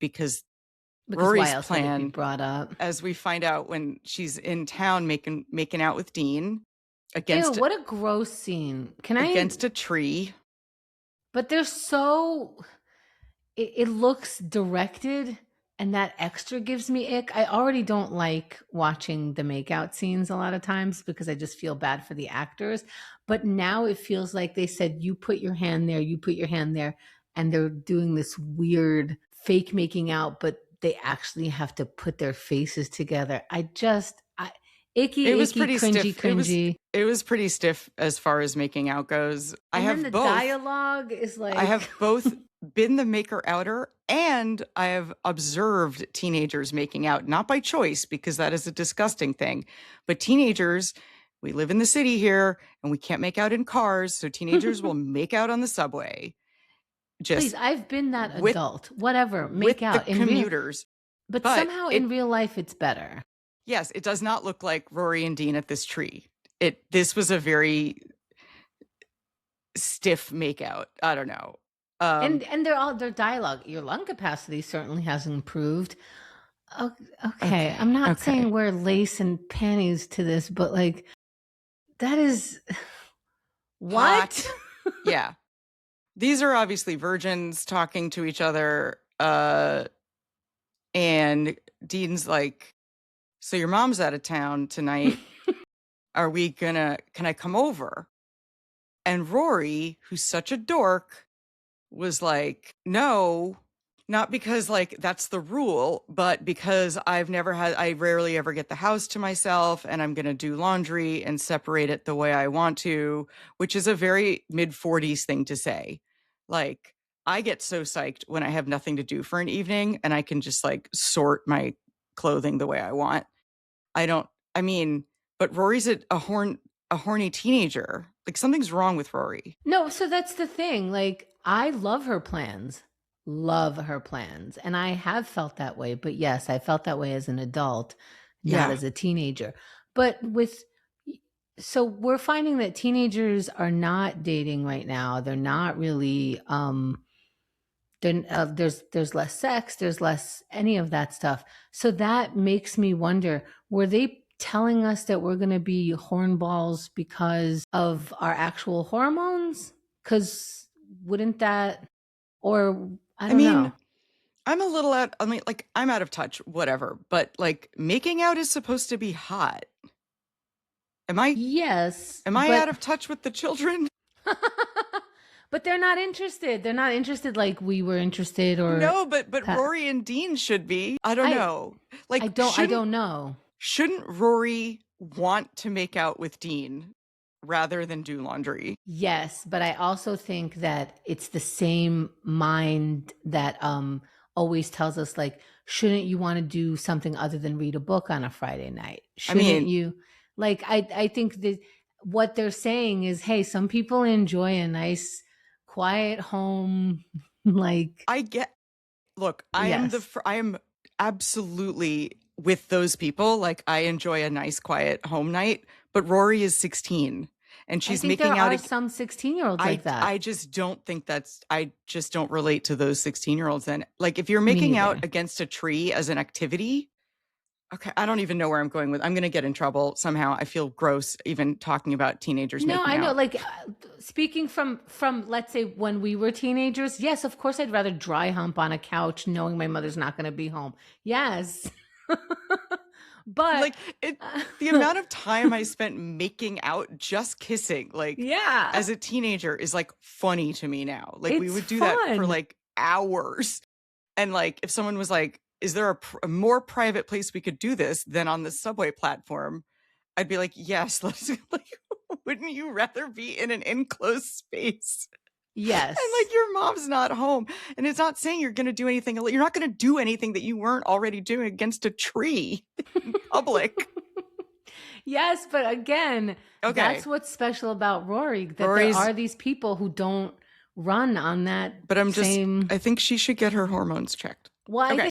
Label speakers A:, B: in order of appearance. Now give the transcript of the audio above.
A: because
B: Because
A: Rory's
B: why else would it be
A: plan,
B: brought up?
A: as we find out when she's in town making out with Dean
B: Ew,
A: against
B: what a gross scene.
A: against a tree.
B: But they're so, it looks directed, and that extra gives me ick. I already don't like watching the makeout scenes a lot of times because I just feel bad for the actors. But now it feels like they said, you put your hand there, you put your hand there, and they're doing this weird fake making out, but they actually have to put their faces together. Icky,
A: It was
B: icky,
A: pretty
B: cringy,
A: stiff.
B: cringy.
A: It was pretty stiff as far as making out goes.
B: And then the dialogue is like,
A: I have both been the maker outer and I have observed teenagers making out, not by choice, because that is a disgusting thing. But teenagers, we live in the city here and we can't make out in cars. So teenagers will make out on the subway.
B: please, I've been that adult. Whatever,
A: with
B: make out.
A: the commuters.
B: But somehow in real life, it's better.
A: Yes, it does not look like Rory and Dean at this tree. This was a very stiff makeout. I don't know.
B: And their dialogue. Your lung capacity certainly has improved. Okay. I'm not saying wear lace and panties to this, but like that is what?
A: Yeah. These are obviously virgins talking to each other. And Dean's like, so your mom's out of town tonight. Can I come over? And Rory, who's such a dork, was like, no, not because like that's the rule, but because I rarely ever get the house to myself and I'm going to do laundry and separate it the way I want to, which is a very mid-40s thing to say. Like, I get so psyched when I have nothing to do for an evening and I can just like sort my clothing the way I want. But Rory's a horny teenager. Like something's wrong with Rory.
B: No, so that's the thing. Like I love her plans. And I have felt that way. But yes, I felt that way as an adult, not as a teenager. But so we're finding that teenagers are not dating right now. They're not really, there's less sex, there's less any of that stuff. So that makes me wonder, were they telling us that we're going to be hornballs because of our actual hormones? Because wouldn't that, or I don't know.
A: I'm a little I'm out of touch, whatever. But like making out is supposed to be hot. Am I?
B: Yes.
A: Am I out of touch with the children?
B: But they're not interested. They're not interested like we were interested, or
A: no. But Rory and Dean should be. I don't know. Like
B: I don't know.
A: Shouldn't Rory want to make out with Dean rather than do laundry?
B: Yes, but I also think that it's the same mind that always tells us like, shouldn't you want to do something other than read a book on a Friday night? Shouldn't you? Like, I think that what they're saying is, hey, some people enjoy a nice, quiet home. Like,
A: I am absolutely with those people. Like, I enjoy a nice, quiet home night. But Rory is 16, and she's making out.
B: There are some 16-year-olds like that.
A: I just don't think I just don't relate to those 16-year-olds. And like, if you're making out against a tree as an activity. Okay, I don't even know where I'm going with. I'm going to get in trouble somehow. I feel gross even talking about teenagers making out. No, I know.
B: Like speaking from let's say when we were teenagers, yes, of course I'd rather dry hump on a couch knowing my mother's not going to be home. Yes. But
A: like the amount of time I spent making out, just kissing, like as a teenager is like funny to me now. Like we would do that for like hours. And like if someone was like, is there a more private place we could do this than on the subway platform? I'd be like, yes, let's like, wouldn't you rather be in an enclosed space?
B: Yes.
A: And like your mom's not home. And it's not saying you're going to do anything. You're not going to do anything that you weren't already doing against a tree in public.
B: Yes. But again, that's what's special about Rory, that there are these people who don't run on that.
A: But I think she should get her hormones checked.
B: Well,